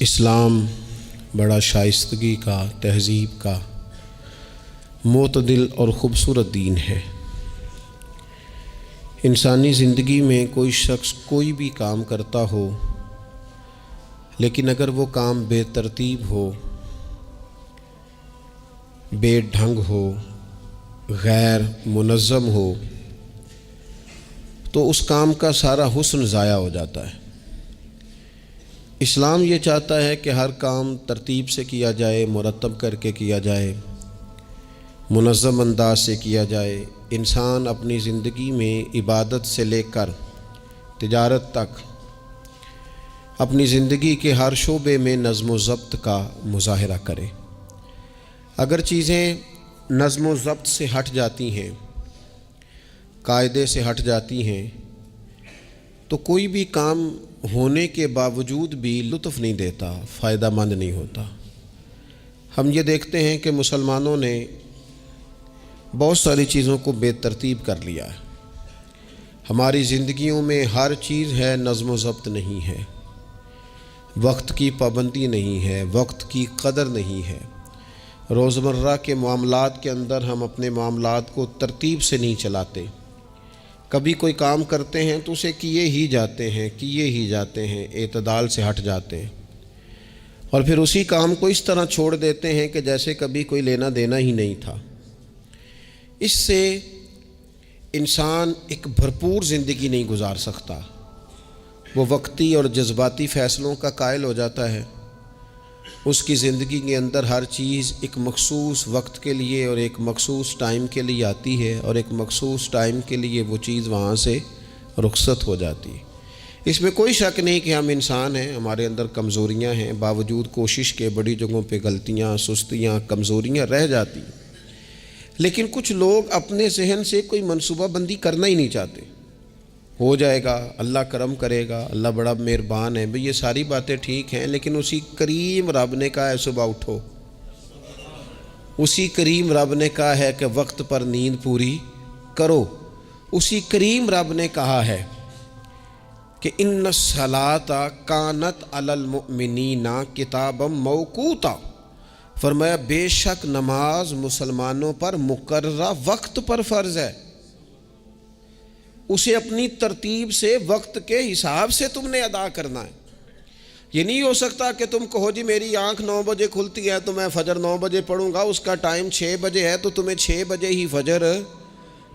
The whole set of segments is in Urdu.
اسلام بڑا شائستگی کا، تہذیب کا، معتدل اور خوبصورت دین ہے۔ انسانی زندگی میں کوئی شخص کوئی بھی کام کرتا ہو، لیکن اگر وہ کام بے ترتیب ہو، بے ڈھنگ ہو، غیر منظم ہو، تو اس کام کا سارا حسن ضائع ہو جاتا ہے۔ اسلام یہ چاہتا ہے کہ ہر کام ترتیب سے کیا جائے، مرتب کر کے کیا جائے، منظم انداز سے کیا جائے۔ انسان اپنی زندگی میں عبادت سے لے کر تجارت تک اپنی زندگی کے ہر شعبے میں نظم و ضبط کا مظاہرہ کرے۔ اگر چیزیں نظم و ضبط سے ہٹ جاتی ہیں، قاعدے سے ہٹ جاتی ہیں، تو کوئی بھی کام ہونے کے باوجود بھی لطف نہیں دیتا، فائدہ مند نہیں ہوتا۔ ہم یہ دیکھتے ہیں کہ مسلمانوں نے بہت ساری چیزوں کو بے ترتیب کر لیا ہے۔ ہماری زندگیوں میں ہر چیز ہے، نظم و ضبط نہیں ہے، وقت کی پابندی نہیں ہے، وقت کی قدر نہیں ہے۔ روزمرہ کے معاملات کے اندر ہم اپنے معاملات کو ترتیب سے نہیں چلاتے۔ کبھی کوئی کام کرتے ہیں تو اسے کیے ہی جاتے ہیں، اعتدال سے ہٹ جاتے ہیں، اور پھر اسی کام کو اس طرح چھوڑ دیتے ہیں کہ جیسے کبھی کوئی لینا دینا ہی نہیں تھا۔ اس سے انسان ایک بھرپور زندگی نہیں گزار سکتا، وہ وقتی اور جذباتی فیصلوں کا قائل ہو جاتا ہے۔ اس کی زندگی کے اندر ہر چیز ایک مخصوص وقت کے لیے اور ایک مخصوص ٹائم کے لیے آتی ہے، اور ایک مخصوص ٹائم کے لیے وہ چیز وہاں سے رخصت ہو جاتی ہے۔ اس میں کوئی شک نہیں کہ ہم انسان ہیں، ہمارے اندر کمزوریاں ہیں، باوجود کوشش کے بڑی جگہوں پہ غلطیاں، سستیاں، کمزوریاں رہ جاتی ہیں۔ لیکن کچھ لوگ اپنے ذہن سے کوئی منصوبہ بندی کرنا ہی نہیں چاہتے۔ ہو جائے گا، اللہ کرم کرے گا، اللہ بڑا مہربان ہے۔ بھئی یہ ساری باتیں ٹھیک ہیں، لیکن اسی کریم رب نے کہا ہے صبح اٹھو، اسی کریم رب نے کہا ہے کہ وقت پر نیند پوری کرو، اسی کریم رب نے کہا ہے کہ ان الصلاۃ کانت علی المؤمنین کتابا موقوتا، فرمایا بے شک نماز مسلمانوں پر مقررہ وقت پر فرض ہے۔ اسے اپنی ترتیب سے، وقت کے حساب سے تم نے ادا کرنا ہے۔ یہ نہیں ہو سکتا کہ تم کہو جی میری آنکھ 9 بجے کھلتی ہے تو میں فجر 9 بجے پڑھوں گا، اس کا ٹائم 6 بجے ہے تو تمہیں 6 بجے ہی فجر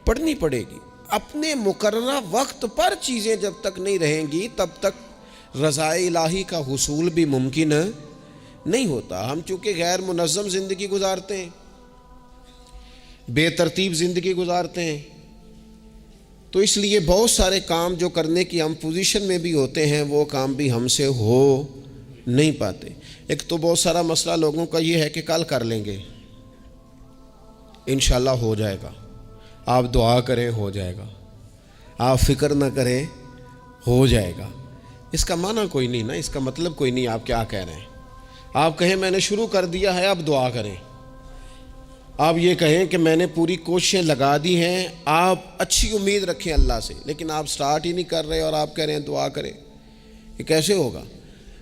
پڑھنی پڑے گی۔ اپنے مقررہ وقت پر چیزیں جب تک نہیں رہیں گی تب تک رضا الہی کا حصول بھی ممکن نہیں ہوتا۔ ہم چونکہ غیر منظم زندگی گزارتے ہیں، بے ترتیب زندگی گزارتے ہیں، تو اس لیے بہت سارے کام جو کرنے کی ہم پوزیشن میں بھی ہوتے ہیں وہ کام بھی ہم سے ہو نہیں پاتے۔ ایک تو بہت سارا مسئلہ لوگوں کا یہ ہے کہ کل کر لیں گے، انشاءاللہ ہو جائے گا، آپ دعا کریں ہو جائے گا، آپ فکر نہ کریں ہو جائے گا۔ اس کا معنی کوئی نہیں نا، اس کا مطلب کوئی نہیں۔ آپ کیا کہہ رہے ہیں؟ آپ کہیں میں نے شروع کر دیا ہے، آپ دعا کریں۔ آپ یہ کہیں کہ میں نے پوری کوششیں لگا دی ہیں، آپ اچھی امید رکھیں اللہ سے، لیکن آپ سٹارٹ ہی نہیں کر رہے اور آپ کہہ رہے ہیں دعا کریں۔ یہ کیسے ہوگا؟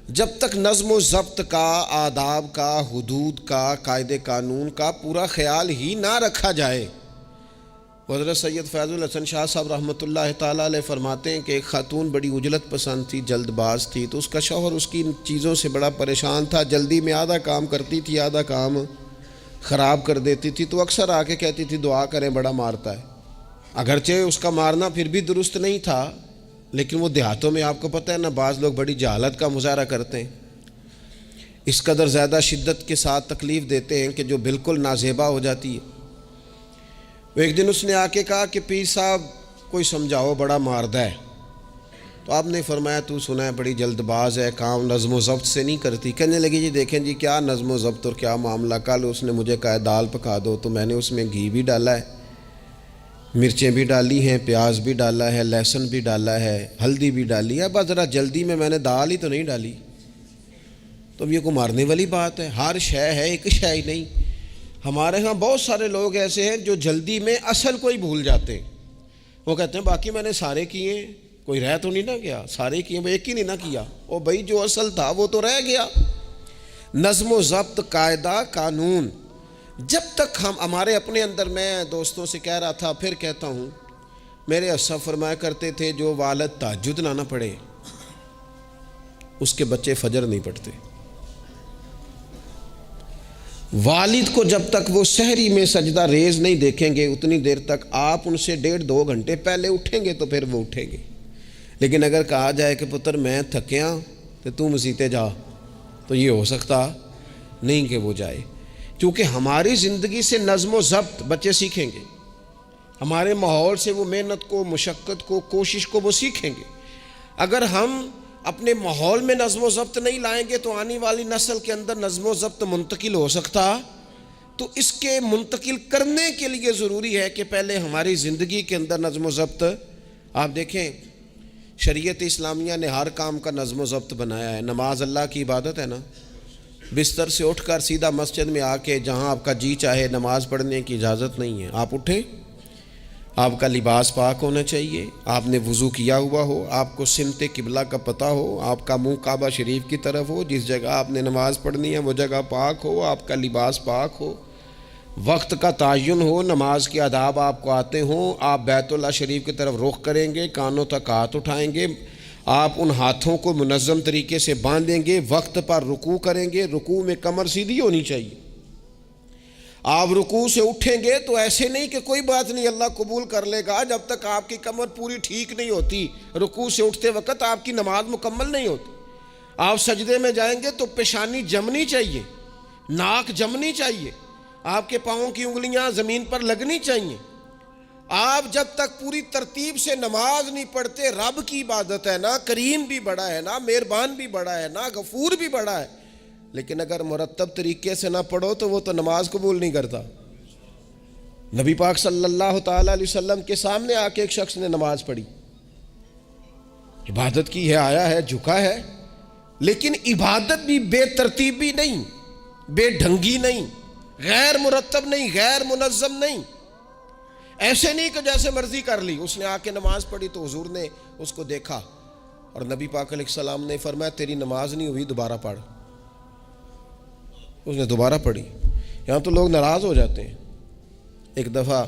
جب تک نظم و ضبط کا، آداب کا، حدود کا، قاعدے قانون کا پورا خیال ہی نہ رکھا جائے۔ حضرت سید فیض الحسن شاہ صاحب رحمۃ اللہ تعالیٰ علیہ فرماتے ہیں کہ ایک خاتون بڑی عجلت پسند تھی، جلد باز تھی، تو اس کا شوہر اس کی چیزوں سے بڑا پریشان تھا، جلدی میں آدھا کام کرتی تھی، آدھا کام خراب کر دیتی تھی، تو اکثر آ کے کہتی تھی دعا کریں بڑا مارتا ہے۔ اگرچہ اس کا مارنا پھر بھی درست نہیں تھا، لیکن وہ دیہاتوں میں آپ کو پتہ ہے نا، بعض لوگ بڑی جہالت کا مظاہرہ کرتے ہیں، اس قدر زیادہ شدت کے ساتھ تکلیف دیتے ہیں کہ جو بالکل نازیبا ہو جاتی ہے۔ ایک دن اس نے آ کے کہا کہ پیر صاحب کوئی سمجھاؤ، بڑا ماردہ ہے۔ تو آپ نے فرمایا تو سنا ہے بڑی جلد باز ہے، کام نظم و ضبط سے نہیں کرتی۔ کہنے لگی جی دیکھیں جی کیا نظم و ضبط اور کیا معاملہ، کل اس نے مجھے کہا دال پکا دو تو میں نے اس میں گھی بھی ڈالا ہے، مرچیں بھی ڈالی ہیں، پیاز بھی ڈالا ہے، لہسن بھی ڈالا ہے، ہلدی بھی ڈالی ہے، بس ذرا جلدی میں نے دال ہی تو نہیں ڈالی۔ تو اب یہ کو مارنے والی بات ہے؟ ہر شے ہے، ایک شے ہی نہیں۔ ہمارے ہاں بہت سارے لوگ ایسے ہیں جو جلدی میں اصل کو ہی بھول جاتے ہیں۔ وہ کہتے ہیں باقی میں نے سارے کیے، کوئی رہ تو نہیں نہ گیا، سارے کیے، ایک ہی نہیں نہ کیا۔ اور بھائی جو اصل تھا وہ تو رہ گیا، نظم و ضبط، قاعدہ، قانون، جب تک ہمارے اپنے اندر، میں دوستوں سے کہہ رہا تھا پھر کہتا ہوں، میرے اسلاف فرمایا کرتے تھے جو والد تہجد نہ پڑھے اس کے بچے فجر نہیں پڑھتے۔ والد کو جب تک وہ سحری میں سجدہ ریز نہیں دیکھیں گے اتنی دیر تک آپ ان سے 1.5-2 گھنٹے پہلے اٹھیں گے تو پھر وہ اٹھیں گے۔ لیکن اگر کہا جائے کہ پتر میں تھکیاں تو تو مسیتے جا، تو یہ ہو سکتا نہیں کہ وہ جائے، کیونکہ ہماری زندگی سے نظم و ضبط بچے سیکھیں گے، ہمارے ماحول سے وہ محنت کو، مشقت کو، کوشش کو وہ سیکھیں گے۔ اگر ہم اپنے ماحول میں نظم و ضبط نہیں لائیں گے تو آنے والی نسل کے اندر نظم و ضبط منتقل ہو سکتا، تو اس کے منتقل کرنے کے لیے ضروری ہے کہ پہلے ہماری زندگی کے اندر نظم و ضبط۔ آپ دیکھیں شریعت اسلامیہ نے ہر کام کا نظم و ضبط بنایا ہے۔ نماز اللہ کی عبادت ہے نا، بستر سے اٹھ کر سیدھا مسجد میں آ کے جہاں آپ کا جی چاہے نماز پڑھنے کی اجازت نہیں ہے۔ آپ اٹھیں، آپ کا لباس پاک ہونا چاہیے، آپ نے وضو کیا ہوا ہو، آپ کو سمت قبلہ کا پتہ ہو، آپ کا منہ کعبہ شریف کی طرف ہو، جس جگہ آپ نے نماز پڑھنی ہے وہ جگہ پاک ہو، آپ کا لباس پاک ہو، وقت کا تعین ہو، نماز کے آداب آپ کو آتے ہوں، آپ بیت اللہ شریف کی طرف رخ کریں گے، کانوں تک ہاتھ اٹھائیں گے، آپ ان ہاتھوں کو منظم طریقے سے باندھیں گے، وقت پر رکوع کریں گے، رکوع میں کمر سیدھی ہونی چاہیے۔ آپ رکوع سے اٹھیں گے تو ایسے نہیں کہ کوئی بات نہیں اللہ قبول کر لے گا، جب تک آپ کی کمر پوری ٹھیک نہیں ہوتی رکوع سے اٹھتے وقت آپ کی نماز مکمل نہیں ہوتی۔ آپ سجدے میں جائیں گے تو پیشانی جمنی چاہیے، ناک جمنی چاہیے، آپ کے پاؤں کی انگلیاں زمین پر لگنی چاہیے۔ آپ جب تک پوری ترتیب سے نماز نہیں پڑھتے، رب کی عبادت ہے نا، کریم بھی بڑا ہے نا، مہربان بھی بڑا ہے نا، غفور بھی بڑا ہے، لیکن اگر مرتب طریقے سے نہ پڑھو تو وہ تو نماز قبول نہیں کرتا۔ نبی پاک صلی اللہ تعالیٰ علیہ وسلم کے سامنے آ کے ایک شخص نے نماز پڑھی، عبادت کی ہے، آیا ہے، جھکا ہے، لیکن عبادت بھی بے ترتیبی نہیں، بے ڈھنگی نہیں، غیر مرتب نہیں، غیر منظم نہیں، ایسے نہیں کہ جیسے مرضی کر لی۔ اس نے آ کے نماز پڑھی تو حضور نے اس کو دیکھا اور نبی پاک علیہ السلام نے فرمایا تیری نماز نہیں ہوئی، دوبارہ پڑھ۔ اس نے دوبارہ پڑھی۔ یہاں تو لوگ ناراض ہو جاتے ہیں۔ ایک دفعہ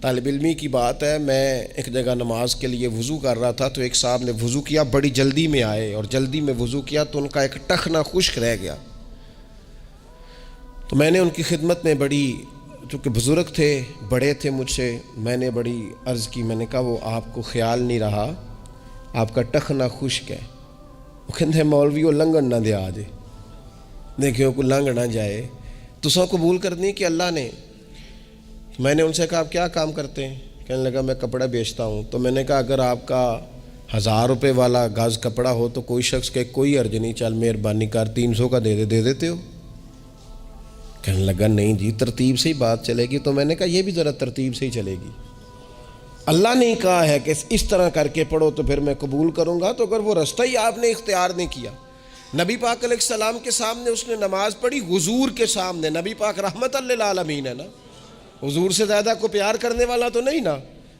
طالب علمی کی بات ہے، میں ایک جگہ نماز کے لیے وضو کر رہا تھا تو ایک صاحب نے وضو کیا، بڑی جلدی میں آئے اور جلدی میں وضو کیا تو ان کا ایک ٹخنا خشک رہ گیا۔ تو میں نے ان کی خدمت میں بڑی، چونکہ بزرگ تھے، بڑے تھے مجھ سے، میں نے بڑی عرض کی، میں نے کہا وہ آپ کو خیال نہیں رہا، آپ کا ٹخنا خشک ہے۔ وہ کہتے ہیں مولوی وہ لنگن نہ دے آجے، دیکھیں کوئی لنگ نہ جائے، تو سو قبول کرنی کہ اللہ نے۔ میں نے ان سے کہا آپ کیا کام کرتے ہیں؟ کہنے لگا میں کپڑا بیچتا ہوں۔ تو میں نے کہا اگر آپ کا 1000 روپے والا گز کپڑا ہو تو کوئی شخص کہ کوئی عرض نہیں، چل مہربانی کر 300 کا دے دیتے ہو؟ کہنے لگا نہیں جی ترتیب سے ہی بات چلے گی۔ تو میں نے کہا یہ بھی ذرا ترتیب سے ہی چلے گی، اللہ نے کہا ہے کہ اس طرح کر کے پڑھو تو پھر میں قبول کروں گا۔ تو اگر وہ رستہ ہی آپ نے اختیار نہیں کیا، نبی پاک علیہ السلام کے سامنے اس نے نماز پڑھی، حضور کے سامنے، نبی پاک رحمت للعالمین ہے نا، حضور سے زیادہ کو پیار کرنے والا تو نہیں نا۔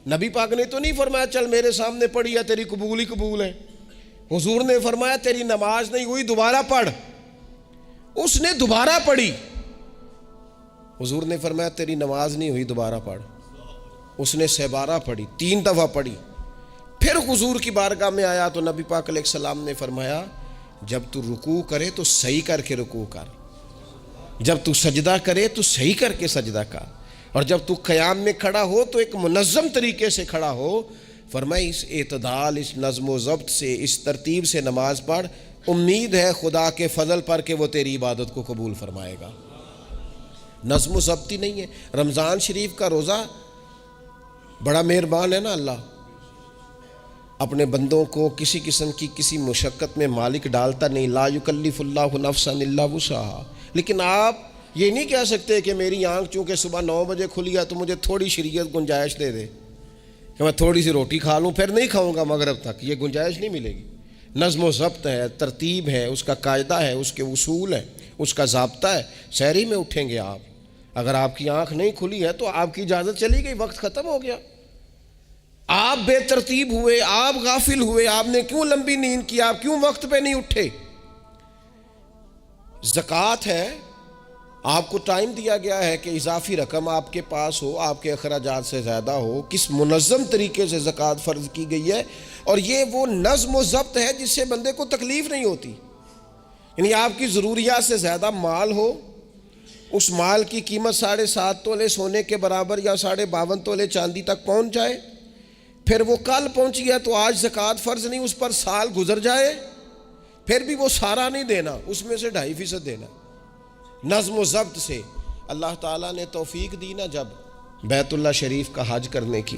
نبی پاک نے تو نہیں فرمایا چل میرے سامنے پڑھی یا تیری قبول ہی قبول ہے، حضور نے فرمایا تیری نماز نہیں ہوئی، دوبارہ پڑھ۔ اس نے دوبارہ پڑھی، حضور نے فرمایا تیری نماز نہیں ہوئی، دوبارہ پڑھ۔ اس نے 12 پڑھی، 3 دفعہ پڑھی، پھر حضور کی بارگاہ میں آیا تو نبی پاک علیہ السلام نے فرمایا جب تو رکوع کرے تو صحیح کر کے رکوع کر، جب تو سجدہ کرے تو صحیح کر کے سجدہ کر، اور جب تو قیام میں کھڑا ہو تو ایک منظم طریقے سے کھڑا ہو۔ فرمایا اس اعتدال، اس نظم و ضبط سے، اس ترتیب سے نماز پڑھ، امید ہے خدا کے فضل پر کہ وہ تیری عبادت کو قبول فرمائے گا۔ نظم و ضبط ہی نہیں ہے۔ رمضان شریف کا روزہ بڑا مہربان ہے نا اللہ، اپنے بندوں کو کسی قسم کی کسی مشقت میں مالک ڈالتا نہیں، لا یکلف اللہ نفسا الا وسعہا۔ لیکن آپ یہ نہیں کہہ سکتے کہ میری آنکھ چونکہ صبح 9 بجے کھلی ہے تو مجھے تھوڑی شریعت گنجائش دے دے کہ میں تھوڑی سی روٹی کھا لوں پھر نہیں کھاؤں گا مغرب تک، یہ گنجائش نہیں ملے گی۔ نظم و ضبط ہے، ترتیب ہے، اس کا قاعدہ ہے، اس کے اصول ہے، اس کا ضابطہ ہے۔ سحری میں اٹھیں گے آپ، اگر آپ کی آنکھ نہیں کھلی ہے تو آپ کی اجازت چلی گئی، وقت ختم ہو گیا۔ آپ بے ترتیب ہوئے، آپ غافل ہوئے، آپ نے کیوں لمبی نیند کی، آپ کیوں وقت پہ نہیں اٹھے؟ زکوٰۃ ہے، آپ کو ٹائم دیا گیا ہے کہ اضافی رقم آپ کے پاس ہو، آپ کے اخراجات سے زیادہ ہو، کس منظم طریقے سے زکوٰۃ فرض کی گئی ہے، اور یہ وہ نظم و ضبط ہے جس سے بندے کو تکلیف نہیں ہوتی. یعنی آپ کی ضروریات سے زیادہ مال ہو، اس مال کی قیمت 7.5 تولے سونے کے برابر یا 52.5 تولے چاندی تک پہنچ جائے، پھر وہ کل پہنچ گیا تو آج زکوٰۃ فرض نہیں، اس پر سال گزر جائے، پھر بھی وہ سارا نہیں دینا، اس میں سے 2.5% دینا. نظم و ضبط سے اللہ تعالیٰ نے توفیق دی نا جب بیت اللہ شریف کا حج کرنے کی.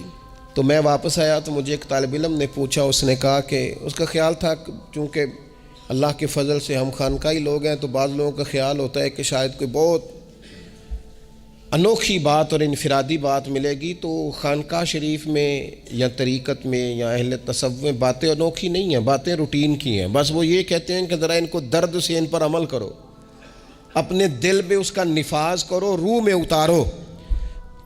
تو میں واپس آیا تو مجھے ایک طالب علم نے پوچھا، اس نے کہا کہ اس کا خیال تھا چونکہ اللہ کے فضل سے ہم خانقاہی لوگ ہیں تو بعض لوگوں کا خیال ہوتا ہے کہ شاید کوئی بہت انوکھی بات اور انفرادی بات ملے گی، تو خانقاہ شریف میں یا طریقت میں یا اہل تصوف میں باتیں انوکھی نہیں ہیں، باتیں روٹین کی ہیں. بس وہ یہ کہتے ہیں کہ ذرا ان کو درد سے ان پر عمل کرو، اپنے دل میں اس کا نفاذ کرو، روح میں اتارو.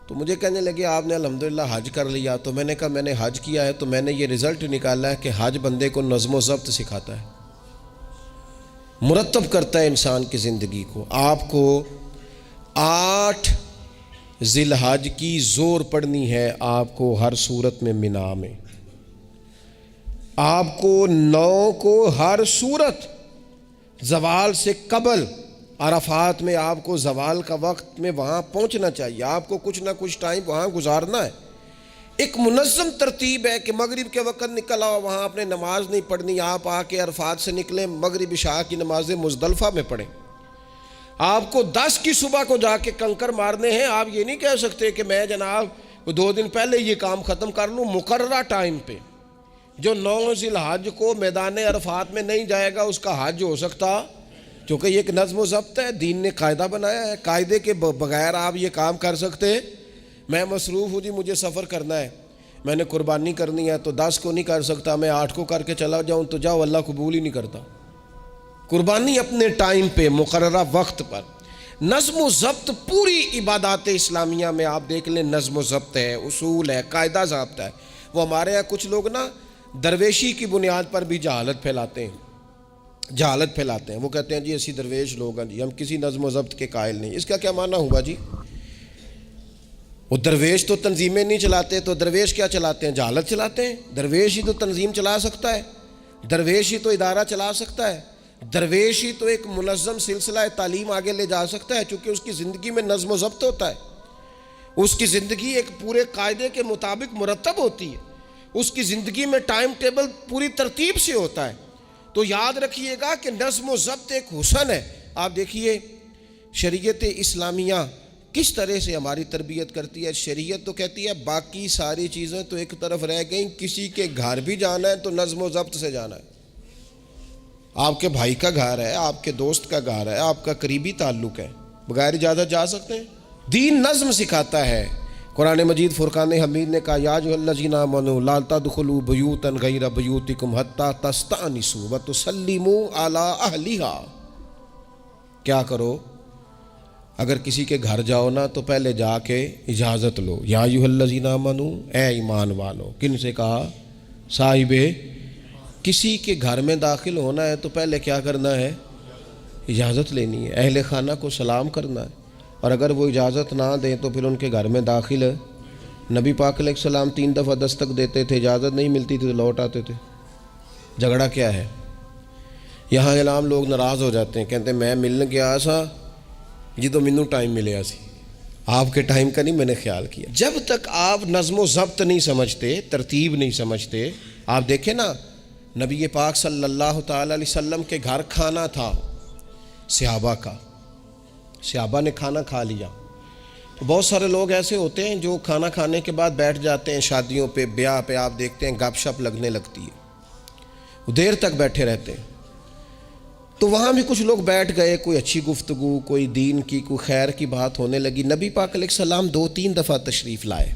تو مجھے کہنے لگے آپ نے الحمدللہ حج کر لیا. تو میں نے کہا میں نے حج کیا ہے تو میں نے یہ رزلٹ نکالا ہے کہ حج بندے کو نظم و ضبط سکھاتا ہے، مرتب کرتا ہے انسان کی زندگی کو. آپ کو 8 ذی الحج کی زور پڑنی ہے، آپ کو ہر صورت میں مینا میں، آپ کو 9 کو ہر صورت زوال سے قبل عرفات میں آپ کو زوال کا وقت میں وہاں پہنچنا چاہیے، آپ کو کچھ نہ کچھ ٹائم وہاں گزارنا ہے. ایک منظم ترتیب ہے کہ مغرب کے وقت نکل آؤ، وہاں آپ نے نماز نہیں پڑھنی، آپ آ کے عرفات سے نکلیں، مغرب عشاء کی نمازیں مزدلفہ میں پڑھیں. آپ کو 10 کی صبح کو جا کے کنکر مارنے ہیں، آپ یہ نہیں کہہ سکتے کہ میں جناب 2 دن پہلے یہ کام ختم کر لوں. مقررہ ٹائم پہ جو 9 ذی الحج کو میدان عرفات میں نہیں جائے گا اس کا حج ہو سکتا، کیونکہ یہ ایک نظم و ضبط ہے، دین نے قاعدہ بنایا ہے، قاعدے کے بغیر آپ یہ کام کر سکتے. میں مصروف ہوں جی، مجھے سفر کرنا ہے، میں نے قربانی کرنی ہے تو 10 کو نہیں کر سکتا، میں 8 کو کر کے چلا جاؤں تو جاؤ، اللہ قبول ہی نہیں کرتا. قربانی اپنے ٹائم پہ مقررہ وقت پر. نظم و ضبط پوری عبادات اسلامیہ میں آپ دیکھ لیں، نظم و ضبط ہے، اصول ہے، قاعدہ ضابطہ ہے. وہ ہمارے یہاں کچھ لوگ نا درویشی کی بنیاد پر بھی جہالت پھیلاتے ہیں. وہ کہتے ہیں جی اسی درویش لوگ ہیں جی، ہم کسی نظم و ضبط کے قائل نہیں. اس کا کیا معنی ہوا جی؟ وہ درویش تو تنظیمیں نہیں چلاتے، تو درویش کیا چلاتے ہیں؟ جہالت چلاتے ہیں. درویش ہی تو تنظیم چلا سکتا ہے، درویش ہی تو ادارہ چلا سکتا ہے، درویش ہی تو ایک منظم سلسلہ تعلیم آگے لے جا سکتا ہے، چونکہ اس کی زندگی میں نظم و ضبط ہوتا ہے، اس کی زندگی ایک پورے قاعدے کے مطابق مرتب ہوتی ہے، اس کی زندگی میں ٹائم ٹیبل پوری ترتیب سے ہوتا ہے. تو یاد رکھیے گا کہ نظم و ضبط ایک حسن ہے. آپ دیکھیے شریعت اسلامیہ کس طرح سے ہماری تربیت کرتی ہے. شریعت تو کہتی ہے باقی ساری چیزیں تو ایک طرف رہ گئیں، کسی کے گھر بھی جانا ہے تو نظم و ضبط سے جانا ہے. آپ کے بھائی کا گھر ہے، آپ کے دوست کا گھر ہے، آپ کا قریبی تعلق ہے، بغیر اجازت جا سکتے ہیں؟ دین نظم سکھاتا ہے. قرآن مجید فرقان حمید نے کہا یا ایھا الذین آمنوا لا تدخلوا بیوتا غیر بیوتکم حتی تستأنسوا وتسلموا علی اہلھا. کیا کرو؟ اگر کسی کے گھر جاؤ نا تو پہلے جا کے اجازت لو. یا ایھا الذین آمنوا، اے ایمان والو. کن سے کہا؟ صاحب کسی کے گھر میں داخل ہونا ہے تو پہلے کیا کرنا ہے؟ اجازت لینی ہے. اہل خانہ کو سلام کرنا ہے، اور اگر وہ اجازت نہ دیں تو پھر ان کے گھر میں داخل ہے. نبی پاک علیہ السلام 3 دفعہ دستک دیتے تھے، اجازت نہیں ملتی تھی تو لوٹ آتے تھے. جھگڑا کیا ہے؟ یہاں علام لوگ ناراض ہو جاتے ہیں، کہتے ہیں میں ملنے گیا سا جی تو مینوں ٹائم ملیا سی، آپ کے ٹائم کا نہیں میں نے خیال کیا. جب تک آپ نظم و ضبط نہیں سمجھتے، ترتیب نہیں سمجھتے. آپ دیکھیں نا نبی پاک صلی اللہ تعالی علیہ وسلم کے گھر کھانا تھا صحابہ کا، صحابہ نے کھانا کھا لیا. بہت سارے لوگ ایسے ہوتے ہیں جو کھانا کھانے کے بعد بیٹھ جاتے ہیں، شادیوں پہ، بیاہ پہ آپ دیکھتے ہیں گپ شپ لگنے لگتی ہے، وہ دیر تک بیٹھے رہتے ہیں. تو وہاں بھی کچھ لوگ بیٹھ گئے، کوئی اچھی گفتگو، کوئی دین کی، کوئی خیر کی بات ہونے لگی. نبی پاک علیہ السلام 2-3 دفعہ تشریف لائے،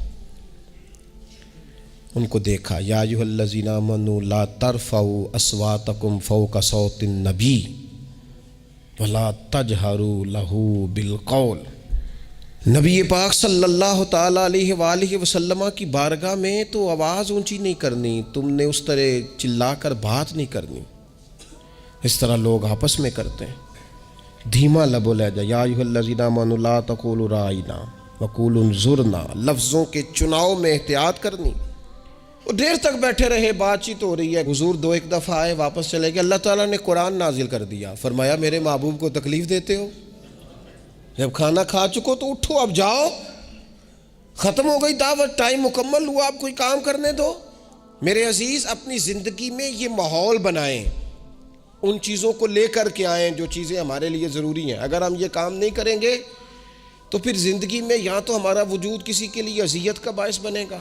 ان کو دیکھا. یا ایھا الذین آمنوا لا ترفعوا اصواتکم فوق صوت النبی ولا تجہروا لہ بالقول. نبی پاک صلی اللہ تعالیٰ علیہ وآلہ وسلم کی بارگاہ میں تو آواز اونچی نہیں کرنی، تم نے اس طرح چلا کر بات نہیں کرنی، اس طرح لوگ آپس میں کرتے ہیں. دھیما لب و لہجہ، یا ایھا الذین آمنوا لا تقولوا رائنا وقولوا انظرنا، لفظوں کے چناؤ میں احتیاط کرنی۔ وہ دیر تک بیٹھے رہے، بات چیت ہو رہی ہے، حضور دو ایک دفعہ آئے، واپس چلے گئے۔ اللہ تعالیٰ نے قرآن نازل کر دیا، فرمایا میرے محبوب کو تکلیف دیتے ہو؟ جب کھانا کھا چکو تو اٹھو، اب جاؤ، ختم ہو گئی دعوت، ٹائم مکمل ہوا، اب کوئی کام کرنے دو۔ میرے عزیز، اپنی زندگی میں یہ ماحول بنائیں، ان چیزوں کو لے کر کے آئیں جو چیزیں ہمارے لیے ضروری ہیں۔ اگر ہم یہ کام نہیں کریں گے تو پھر زندگی میں یا تو ہمارا وجود کسی کے لیے اذیت کا باعث بنے گا،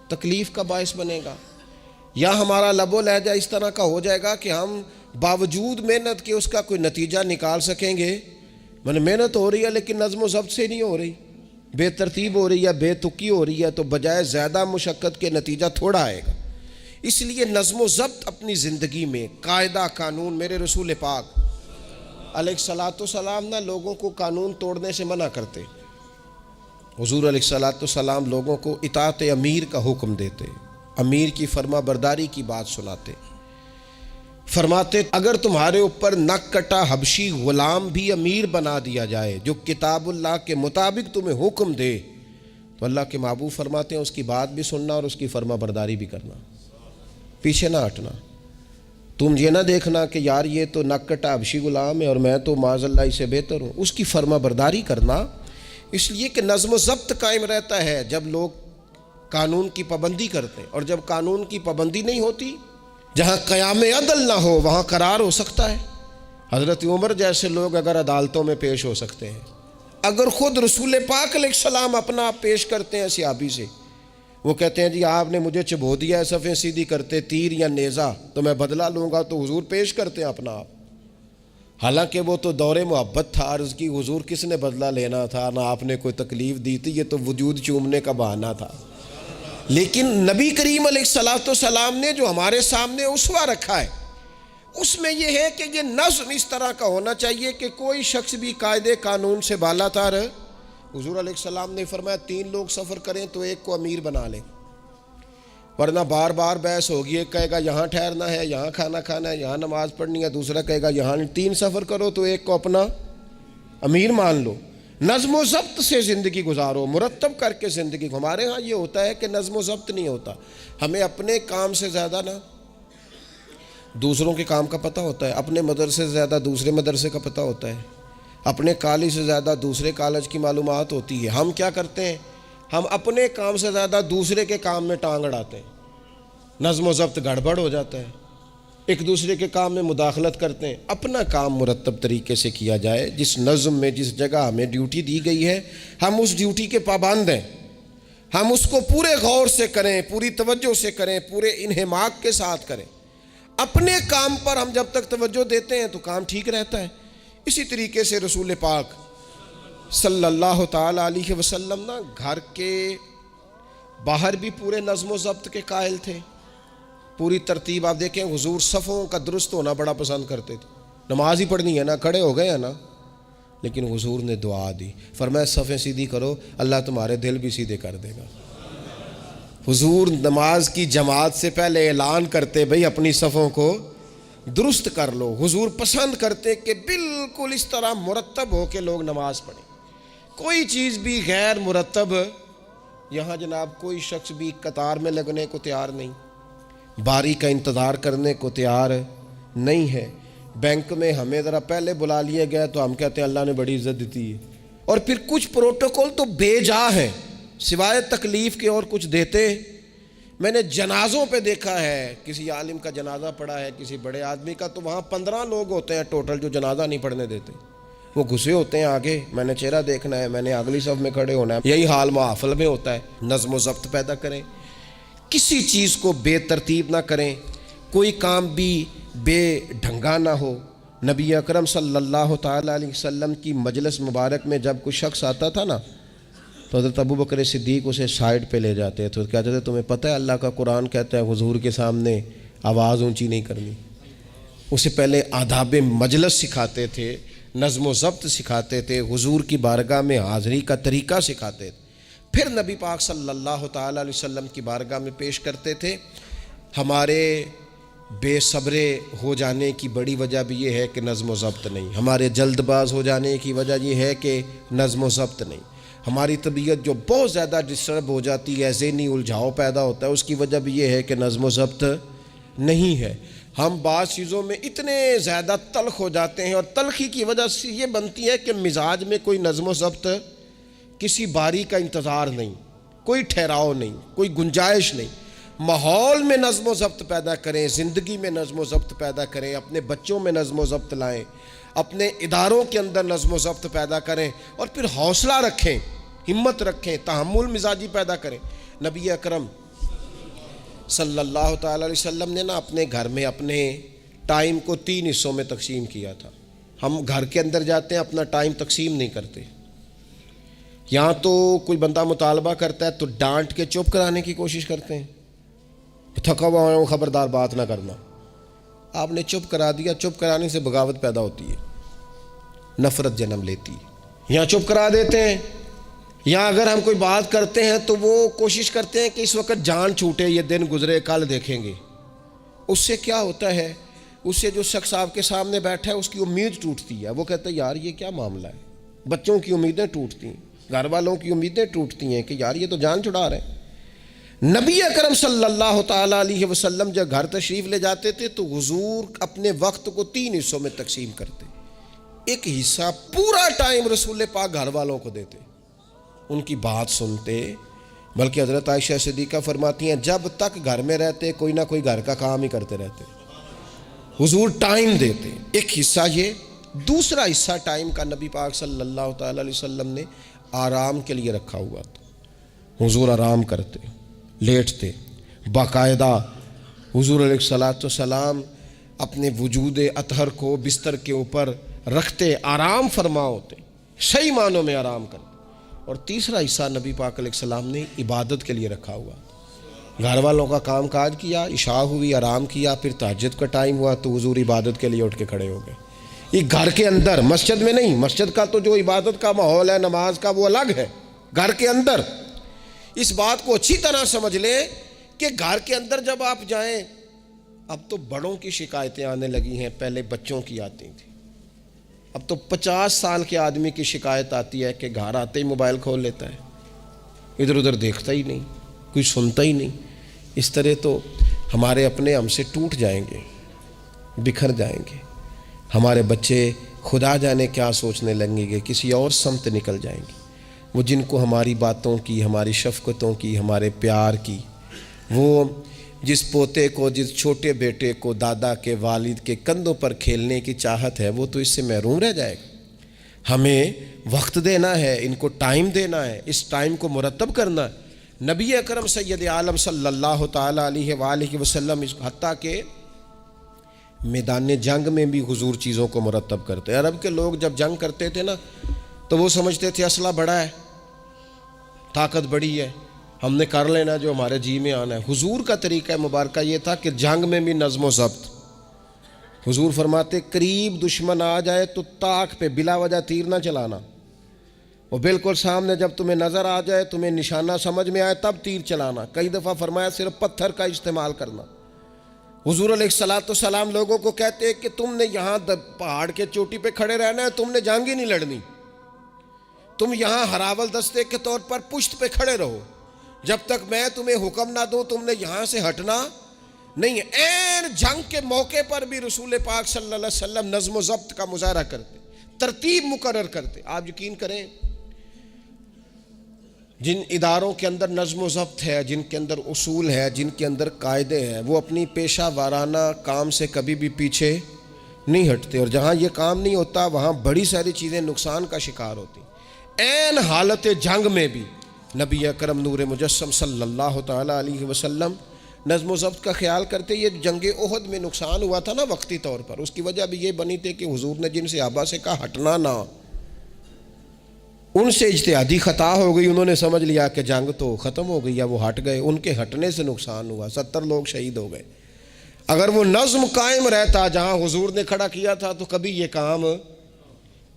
تکلیف کا باعث بنے گا، یا ہمارا لب و لہجہ اس طرح کا ہو جائے گا کہ ہم باوجود محنت کے اس کا کوئی نتیجہ نکال سکیں گے۔ محنت ہو رہی ہے لیکن نظم و ضبط سے نہیں ہو رہی، بے ترتیب ہو رہی ہے، بے تکی ہو رہی ہے، تو بجائے زیادہ مشقت کے نتیجہ تھوڑا آئے گا۔ اس لیے نظم و ضبط اپنی زندگی میں، قاعدہ قانون۔ میرے رسول پاک علیہ الصلاۃ والسلام نہ لوگوں کو قانون توڑنے سے منع کرتے، حضور علیہ الصلاۃ والسلام لوگوں کو اطاعت امیر کا حکم دیتے، امیر کی فرما برداری کی بات سناتے، فرماتے اگر تمہارے اوپر نک کٹا حبشی غلام بھی امیر بنا دیا جائے جو کتاب اللہ کے مطابق تمہیں حکم دے، تو اللہ کے محبوب فرماتے ہیں اس کی بات بھی سننا اور اس کی فرما برداری بھی کرنا، پیچھے نہ ہٹنا۔ تم یہ نہ دیکھنا کہ یار یہ تو نک کٹا حبشی غلام ہے اور میں تو معاذ اللہ اس سے بہتر ہوں، اس کی فرما برداری کرنا۔ اس لیے کہ نظم و ضبط قائم رہتا ہے جب لوگ قانون کی پابندی کرتے ہیں، اور جب قانون کی پابندی نہیں ہوتی، جہاں قیام عدل نہ ہو وہاں قرار ہو سکتا ہے۔ حضرت عمر جیسے لوگ اگر عدالتوں میں پیش ہو سکتے ہیں، اگر خود رسول پاک علیہ السلام اپنا آپ پیش کرتے ہیں صحابی سے، وہ کہتے ہیں جی آپ نے مجھے چبھو دیا ہے صفیں سیدھی کرتے تیر یا نیزہ، تو میں بدلہ لوں گا، تو حضور پیش کرتے ہیں اپنا آپ، حالانکہ وہ تو دور محبت تھا، عرض کی حضور کس نے بدلہ لینا تھا، نہ آپ نے کوئی تکلیف دی تھی، یہ تو وجود چومنے کا بہانہ تھا۔ لیکن نبی کریم علیہ الصلاۃ والسلام نے جو ہمارے سامنے اسوہ رکھا ہے، اس میں یہ ہے کہ یہ نظم اس طرح کا ہونا چاہیے کہ کوئی شخص بھی قاعدے قانون سے بالا تر۔ حضور علیہ السلام نے فرمایا 3 لوگ سفر کریں تو ایک کو امیر بنا لیں، ورنہ بار بار بحث ہوگی، ایک کہے گا یہاں ٹھہرنا ہے، یہاں کھانا کھانا ہے، یہاں نماز پڑھنی ہے، دوسرا کہے گا یہاں۔ 3 سفر کرو تو ایک کو اپنا امیر مان لو۔ نظم و ضبط سے زندگی گزارو، مرتب کر کے زندگی۔ ہمارے ہاں یہ ہوتا ہے کہ نظم و ضبط نہیں ہوتا، ہمیں اپنے کام سے زیادہ نا دوسروں کے کام کا پتہ ہوتا ہے، اپنے مدرسے سے زیادہ دوسرے مدرسے کا پتہ ہوتا ہے، اپنے کالج سے زیادہ دوسرے کالج کی معلومات ہوتی ہے۔ ہم کیا کرتے ہیں؟ ہم اپنے کام سے زیادہ دوسرے کے کام میں ٹانگ اڑاتے ہیں، نظم و ضبط گڑبڑ ہو جاتا ہے، ایک دوسرے کے کام میں مداخلت کرتے ہیں۔ اپنا کام مرتب طریقے سے کیا جائے، جس نظم میں جس جگہ ہمیں ڈیوٹی دی گئی ہے ہم اس ڈیوٹی کے پابند ہیں، ہم اس کو پورے غور سے کریں، پوری توجہ سے کریں، پورے انہماک کے ساتھ کریں۔ اپنے کام پر ہم جب تک توجہ دیتے ہیں تو کام ٹھیک رہتا ہے۔ اسی طریقے سے رسول پاک صلی اللہ تعالی علیہ وسلم نا گھر کے باہر بھی پورے نظم و ضبط کے قائل تھے، پوری ترتیب۔ آپ دیکھیں حضور صفوں کا درست ہونا بڑا پسند کرتے تھے، نماز ہی پڑھنی ہے نا، کھڑے ہو گئے ہیں نا، لیکن حضور نے دعا دی، فرمایا صفیں سیدھی کرو، اللہ تمہارے دل بھی سیدھے کر دے گا۔ حضور نماز کی جماعت سے پہلے اعلان کرتے بھئی اپنی صفوں کو درست کر لو۔ حضور پسند کرتے کہ بالکل اس طرح مرتب ہو کے لوگ نماز پڑھیں، کوئی چیز بھی غیر مرتب۔ یہاں جناب کوئی شخص بھی قطار میں لگنے کو تیار نہیں، باری کا انتظار کرنے کو تیار نہیں ہے۔ بینک میں ہمیں ذرا پہلے بلا لیا گیا تو ہم کہتے ہیں اللہ نے بڑی عزت دیتی ہے، اور پھر کچھ پروٹوکول تو بے جا ہیں، سوائے تکلیف کے اور کچھ دیتے۔ میں نے جنازوں پہ دیکھا ہے، کسی عالم کا جنازہ پڑھا ہے، کسی بڑے آدمی کا، تو وہاں 15 لوگ ہوتے ہیں ٹوٹل جو جنازہ نہیں پڑھنے دیتے، وہ گھسے ہوتے ہیں آگے، میں نے چہرہ دیکھنا ہے، میں نے اگلی صف میں کھڑے ہونا ہے۔ یہی حال محافل میں ہوتا ہے۔ نظم و ضبط پیدا کریں، کسی چیز کو بے ترتیب نہ کریں، کوئی کام بھی بے ڈھنگا نہ ہو۔ نبی اکرم صلی اللہ تعالیٰ علیہ وسلم کی مجلس مبارک میں جب کوئی شخص آتا تھا نا تو حضرت ابوبکر صدیق اسے سائڈ پہ لے جاتے تو کہتے تھے تمہیں پتہ ہے اللہ کا قرآن کہتا ہے حضور کے سامنے آواز اونچی نہیں کرنی۔ اسے پہلے آداب مجلس سکھاتے تھے، نظم و ضبط سکھاتے تھے، حضور کی بارگاہ میں حاضری کا طریقہ سکھاتے تھے، پھر نبی پاک صلی اللہ تعالیٰ علیہ وسلم کی بارگاہ میں پیش کرتے تھے۔ ہمارے بے صبرے ہو جانے کی بڑی وجہ بھی یہ ہے کہ نظم و ضبط نہیں. ہمارے جلد باز ہو جانے کی وجہ یہ ہے کہ نظم و ضبط نہیں. ہماری طبیعت جو بہت زیادہ ڈسٹرب ہو جاتی ہے، ذہنی الجھاؤ پیدا ہوتا ہے، اس کی وجہ بھی یہ ہے کہ نظم و ضبط نہیں ہے. ہم بعض چیزوں میں اتنے زیادہ تلخ ہو جاتے ہیں، اور تلخی کی وجہ سے یہ بنتی ہے کہ مزاج میں کوئی نظم و ضبط، کسی باری کا انتظار نہیں، کوئی ٹھہراؤ نہیں، کوئی گنجائش نہیں. ماحول میں نظم و ضبط پیدا کریں، زندگی میں نظم و ضبط پیدا کریں، اپنے بچوں میں نظم و ضبط لائیں، اپنے اداروں کے اندر نظم و ضبط پیدا کریں، اور پھر حوصلہ رکھیں، ہمت رکھیں، تحمل مزاجی پیدا کریں. نبی اکرم صلی اللہ تعالی علیہ وسلم نے اپنے گھر میں اپنے ٹائم کو 3 حصوں میں تقسیم کیا تھا. ہم گھر کے اندر جاتے ہیں، اپنا ٹائم تقسیم نہیں کرتے. یہاں تو کوئی بندہ مطالبہ کرتا ہے تو ڈانٹ کے چپ کرانے کی کوشش کرتے ہیں، تھکا ہوا ہوں خبردار بات نہ کرنا. آپ نے چپ کرا دیا، چپ کرانے سے بغاوت پیدا ہوتی ہے، نفرت جنم لیتی ہے. یہاں چپ کرا دیتے ہیں، یا اگر ہم کوئی بات کرتے ہیں تو وہ کوشش کرتے ہیں کہ اس وقت جان چھوٹے، یہ دن گزرے کل دیکھیں گے. اس سے کیا ہوتا ہے، اس سے جو شخص آپ کے سامنے بیٹھا ہے اس کی امید ٹوٹتی ہے. وہ کہتا ہے یار یہ کیا معاملہ ہے. بچوں کی امیدیں ٹوٹتی ہیں، گھر والوں کی امیدیں ٹوٹتی ہیں کہ یار یہ تو جان چھڑا رہے ہیں. نبی اکرم صلی اللہ تعالی علیہ وسلم جب گھر تشریف لے جاتے تھے تو حضور اپنے وقت کو 3 حصوں میں تقسیم کرتے. ایک حصہ پورا ٹائم رسول پاک گھر والوں کو دیتے، ان کی بات سنتے. بلکہ حضرت عائشہ صدیقہ فرماتی ہیں جب تک گھر میں رہتے کوئی نہ کوئی گھر کا کام ہی کرتے رہتے. حضور ٹائم دیتے. ایک حصہ یہ. دوسرا حصہ ٹائم کا نبی پاک صلی اللہ تعالی علیہ وسلم نے آرام کے لیے رکھا ہوا تھا. حضور آرام کرتے، لیٹتے. باقاعدہ حضور علیہ الصلاۃ والسلام اپنے وجود اطہر کو بستر کے اوپر رکھتے، آرام فرما ہوتے، صحیح معنوں میں آرام کرتے. اور تیسرا حصہ نبی پاک علیہ السلام نے عبادت کے لیے رکھا ہوا. گھر والوں کا کام کاج کیا، عشاء ہوئی، آرام کیا، پھر تہجد کا ٹائم ہوا تو حضور عبادت کے لیے اٹھ کے کھڑے ہو گئے. یہ گھر کے اندر، مسجد میں نہیں. مسجد کا تو جو عبادت کا ماحول ہے نماز کا وہ الگ ہے. گھر کے اندر اس بات کو اچھی طرح سمجھ لیں کہ گھر کے اندر جب آپ جائیں، اب تو بڑوں کی شکایتیں آنے لگی ہیں، پہلے بچوں کی آتی تھیں. اب تو 50 سال کے آدمی کی شکایت آتی ہے کہ گھر آتے ہی موبائل کھول لیتا ہے، ادھر ادھر دیکھتا ہی نہیں، کوئی سنتا ہی نہیں. اس طرح تو ہمارے اپنے ہم سے ٹوٹ جائیں گے، بکھر جائیں گے. ہمارے بچے خدا جانے کیا سوچنے لگیں گے، کسی اور سمت نکل جائیں گے. وہ جن کو ہماری باتوں کی، ہماری شفقتوں کی، ہمارے پیار کی، وہ جس پوتے کو، جس چھوٹے بیٹے کو دادا کے والد کے کندھوں پر کھیلنے کی چاہت ہے، وہ تو اس سے محروم رہ جائے گا. ہمیں وقت دینا ہے، ان کو ٹائم دینا ہے، اس ٹائم کو مرتب کرنا ہے. نبی اکرم سید عالم صلی اللہ تعالی علیہ وآلہ وسلم حتیٰ کہ میدان جنگ میں بھی حضور چیزوں کو مرتب کرتے. عرب کے لوگ جب جنگ کرتے تھے نا تو وہ سمجھتے تھے اسلحہ بڑا ہے، طاقت بڑی ہے، ہم نے کر لینا جو ہمارے جی میں آنا ہے. حضور کا طریقہ مبارکہ یہ تھا کہ جنگ میں بھی نظم و ضبط. حضور فرماتے قریب دشمن آ جائے تو طاق پہ بلا وجہ تیر نہ چلانا، وہ بالکل سامنے جب تمہیں نظر آ جائے، تمہیں نشانہ سمجھ میں آئے تب تیر چلانا. کئی دفعہ فرمایا صرف پتھر کا استعمال کرنا. حضور علیہ الصلاۃ والسلام لوگوں کو کہتے ہیں کہ تم نے یہاں پہاڑ کے چوٹی پہ کھڑے رہنا ہے، تم نے جنگ ہی نہیں لڑنی. تم یہاں ہراول دستے کے طور پر پشت پہ کھڑے رہو، جب تک میں تمہیں حکم نہ دوں تم نے یہاں سے ہٹنا نہیں ہے. این جنگ کے موقع پر بھی رسول پاک صلی اللہ علیہ وسلم نظم و ضبط کا مظاہرہ کرتے، ترتیب مقرر کرتے. آپ یقین کریں جن اداروں کے اندر نظم و ضبط ہے، جن کے اندر اصول ہے، جن کے اندر قاعدے ہیں، وہ اپنی پیشہ وارانہ کام سے کبھی بھی پیچھے نہیں ہٹتے. اور جہاں یہ کام نہیں ہوتا وہاں بڑی ساری چیزیں نقصان کا شکار ہوتی. این حالت جنگ میں بھی نبی اکرم نور مجسم صلی اللہ تعالی علیہ وسلم نظم و ضبط کا خیال کرتے. یہ جنگ احد میں نقصان ہوا تھا نا وقتی طور پر، اس کی وجہ بھی یہ بنی تھی کہ حضور نے جن صحابہ سے کہا ہٹنا نہ، ان سے اجتہادی خطا ہو گئی. انہوں نے سمجھ لیا کہ جنگ تو ختم ہو گئی ہے، وہ ہٹ گئے. ان کے ہٹنے سے نقصان ہوا، 70 لوگ شہید ہو گئے. اگر وہ نظم قائم رہتا جہاں حضور نے کھڑا کیا تھا تو کبھی یہ کام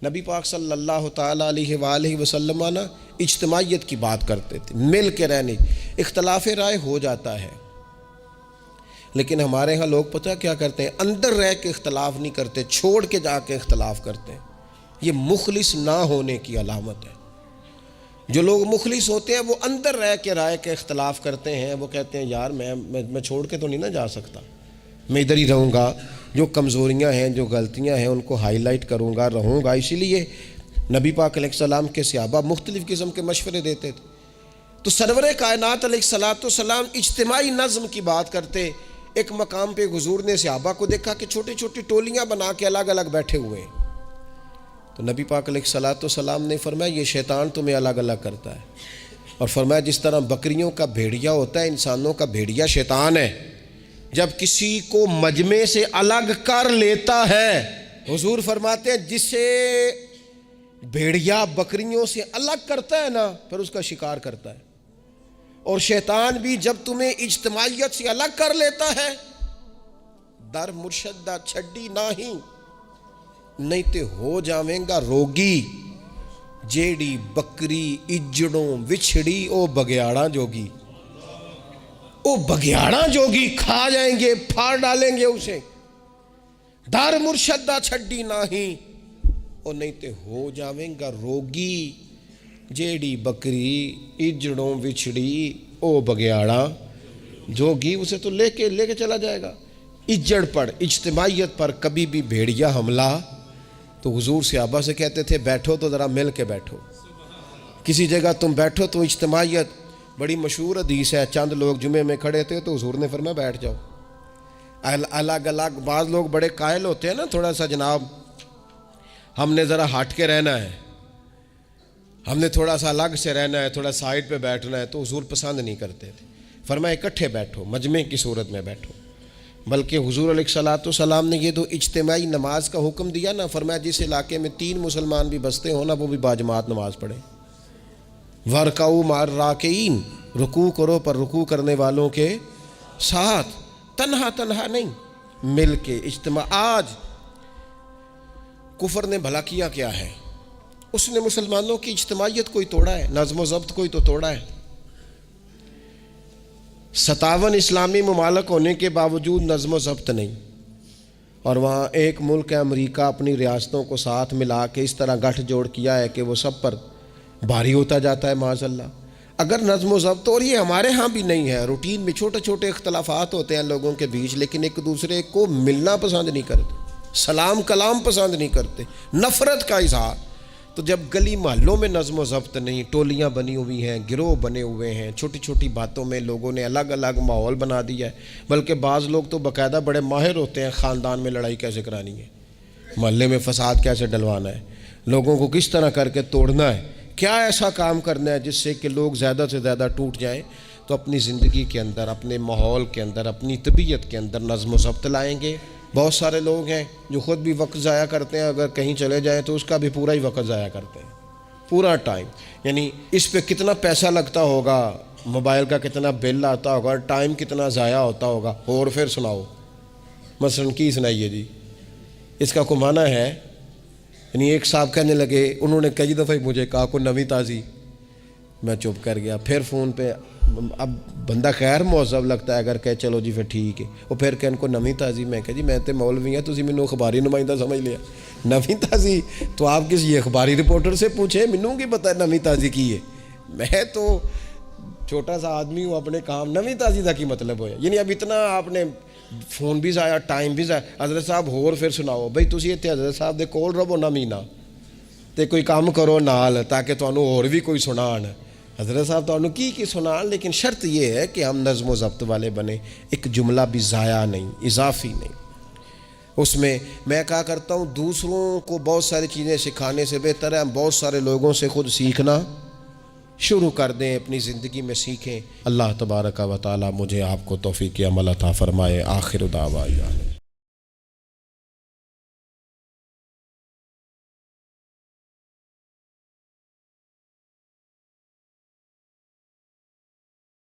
نبی پاک صلی اللہ تعالی علیہ وآلہ وسلم نا اجتماعیت کی بات کرتے تھے، مل کے رہنے. اختلاف رائے ہو جاتا ہے، لیکن ہمارے ہاں لوگ پتہ کیا کرتے ہیں، اندر رہ کے اختلاف نہیں کرتے، چھوڑ کے جا کے اختلاف کرتے ہیں۔ یہ مخلص نہ ہونے کی علامت ہے۔ جو لوگ مخلص ہوتے ہیں وہ اندر رہ کے رائے کے اختلاف کرتے ہیں، وہ کہتے ہیں یار میں چھوڑ کے تو نہیں نہ جا سکتا، میں ادھر ہی رہوں گا، جو کمزوریاں ہیں جو غلطیاں ہیں ان کو ہائی لائٹ کروں گا، رہوں گا۔ اسی لیے نبی پاک علیہ السلام کے صحابہ مختلف قسم کے مشورے دیتے تھے۔ تو سرور کائنات علیہ السلام اجتماعی نظم کی بات کرتے۔ ایک مقام پہ حضور نے صحابہ کو دیکھا کہ چھوٹی چھوٹی ٹولیاں بنا کے الگ الگ بیٹھے ہوئے ہیں۔ تو نبی پاک علیہ السلام نے فرمایا یہ شیطان تمہیں الگ الگ کرتا ہے، اور فرمایا جس طرح بکریوں کا بھیڑیا ہوتا ہے، انسانوں کا بھیڑیا شیطان ہے۔ جب کسی کو مجمع سے الگ کر لیتا ہے، حضور فرماتے ہیں جسے بھیڑیا بکریوں سے الگ کرتا ہے نا، پھر اس کا شکار کرتا ہے۔ اور شیطان بھی جب تمہیں اجتماعیت سے الگ کر لیتا ہے، در مرشدہ چھڈی نہیں تے ہو جاویں گا روگی، جیڑی بکری اجڑوں وچھڑی او بگیاڑاں جوگی۔ او بگیاڑاں جوگی کھا جائیں گے، پھاڑ ڈالیں گے اسے۔ در مرشدہ چھڈی او نہیں تے ہو جاویں گا روگی، جیڑی بکری اجڑوں وچھڑی او بگیاڑاں جوگی۔ اسے تو لے کے چلا جائے گا۔ اجڑ پر، اجتماعیت پر کبھی بھی بھیڑیا حملہ، تو حضور صحابہ سے کہتے تھے بیٹھو تو ذرا مل کے بیٹھو، کسی جگہ تم بیٹھو تو اجتماعیت۔ بڑی مشہور حدیث ہے، چند لوگ جمعے میں کھڑے تھے تو حضور نے فرمایا بیٹھ جاؤ الگ الگ۔ بعض لوگ بڑے قائل ہوتے ہیں نا، تھوڑا سا جناب ہم نے ذرا ہٹ کے رہنا ہے، ہم نے تھوڑا سا الگ سے رہنا ہے، تھوڑا سائڈ پہ بیٹھنا ہے، تو حضور پسند نہیں کرتے تھے۔ فرمایا اکٹھے بیٹھو، مجمع کی صورت میں بیٹھو۔ بلکہ حضور علیہ السلام نے یہ تو اجتماعی نماز کا حکم دیا نا، فرمایا جس علاقے میں 3 مسلمان بھی بستے ہوں نا، وہ بھی باجماعت نماز پڑھیں۔ وَرْكَعُوا مَعَ الرَّاكِعِينَ، رکوع کرو پر رکوع کرنے والوں کے ساتھ، تنہا نہیں، مل کے اجتماع۔ آج کفر نے بھلا کیا ہے؟ اس نے مسلمانوں کی اجتماعیت کوئی توڑا ہے، نظم و ضبط کوئی تو توڑا ہے۔ 57 اسلامی ممالک ہونے کے باوجود نظم و ضبط نہیں، اور وہاں ایک ملک ہے امریکہ، اپنی ریاستوں کو ساتھ ملا کے اس طرح گٹھ جوڑ کیا ہے کہ وہ سب پر بھاری ہوتا جاتا ہے معاذ اللہ۔ اگر نظم و ضبط، اور یہ ہمارے ہاں بھی نہیں ہے، روٹین میں چھوٹے چھوٹے اختلافات ہوتے ہیں لوگوں کے بیچ، لیکن ایک دوسرے کو ملنا پسند نہیں کرتے، سلام کلام پسند نہیں کرتے، نفرت کا اظہار۔ تو جب گلی محلوں میں نظم و ضبط نہیں، ٹولیاں بنی ہوئی ہیں، گروہ بنے ہوئے ہیں، چھوٹی چھوٹی باتوں میں لوگوں نے الگ الگ ماحول بنا دیا ہے۔ بلکہ بعض لوگ تو باقاعدہ بڑے ماہر ہوتے ہیں خاندان میں لڑائی کیسے کرانی ہے، محلے میں فساد کیسے ڈلوانا ہے، لوگوں کو کس طرح کر کے توڑنا ہے، کیا ایسا کام کرنا ہے جس سے کہ لوگ زیادہ سے زیادہ ٹوٹ جائیں۔ تو اپنی زندگی کے اندر، اپنے ماحول کے اندر، اپنی طبیعت کے اندر نظم و ضبط لائیں گے۔ بہت سارے لوگ ہیں جو خود بھی وقت ضائع کرتے ہیں، اگر کہیں چلے جائیں تو اس کا بھی پورا ہی وقت ضائع کرتے ہیں، پورا ٹائم، یعنی اس پہ کتنا پیسہ لگتا ہوگا، موبائل کا کتنا بل آتا ہوگا، ٹائم کتنا ضائع ہوتا ہوگا۔ اور پھر سناؤ، مثلاً کی سنائیے جی، اس کا کوئی معنی ہے؟ یعنی ایک صاحب کہنے لگے، انہوں نے کئی دفعہ مجھے کہا کوئی نویں تازی، میں چپ کر گیا۔ پھر فون پہ، اب بندہ خیر مہذب لگتا ہے اگر کہے چلو جی پھر ٹھیک ہے، وہ پھر کہ ان کو نویں تازی، میں کہا جی میں تے مولوی ہیں، تسی مینوں اخباری نمائندہ سمجھ لیا، نویں تازی تو آپ کسی اخباری رپورٹر سے پوچھیں، مینوں کی پتہ ہے نویں تازی کی ہے، میں تو چھوٹا سا آدمی ہوں، اپنے کام نویں تازی دا کی مطلب ہویا۔ یعنی اب اتنا آپ نے فون بھی ضائع، ٹائم بھی ضائع۔ حضرت صاحب ہور پھر سناؤ بھئی، تسی ایتھے حضرت صاحب دے کول رہو نہ مہینہ تے کوئی کام کرو نال، تاکہ تانوں اور بھی کوئی سنان۔ حضرت صاحب تانوں کی سنان، لیکن شرط یہ ہے کہ ہم نظم و ضبط والے بنیں، ایک جملہ بھی ضائع نہیں، اضافی نہیں۔ اس میں کہا کرتا ہوں دوسروں کو بہت ساری چیزیں سکھانے سے بہتر ہے ہم بہت سارے لوگوں سے خود سیکھنا شروع کر دیں، اپنی زندگی میں سیکھیں۔ اللہ تبارک و تعالی مجھے آپ کو توفیق عمل عطا فرمائے۔ آخر دعوانا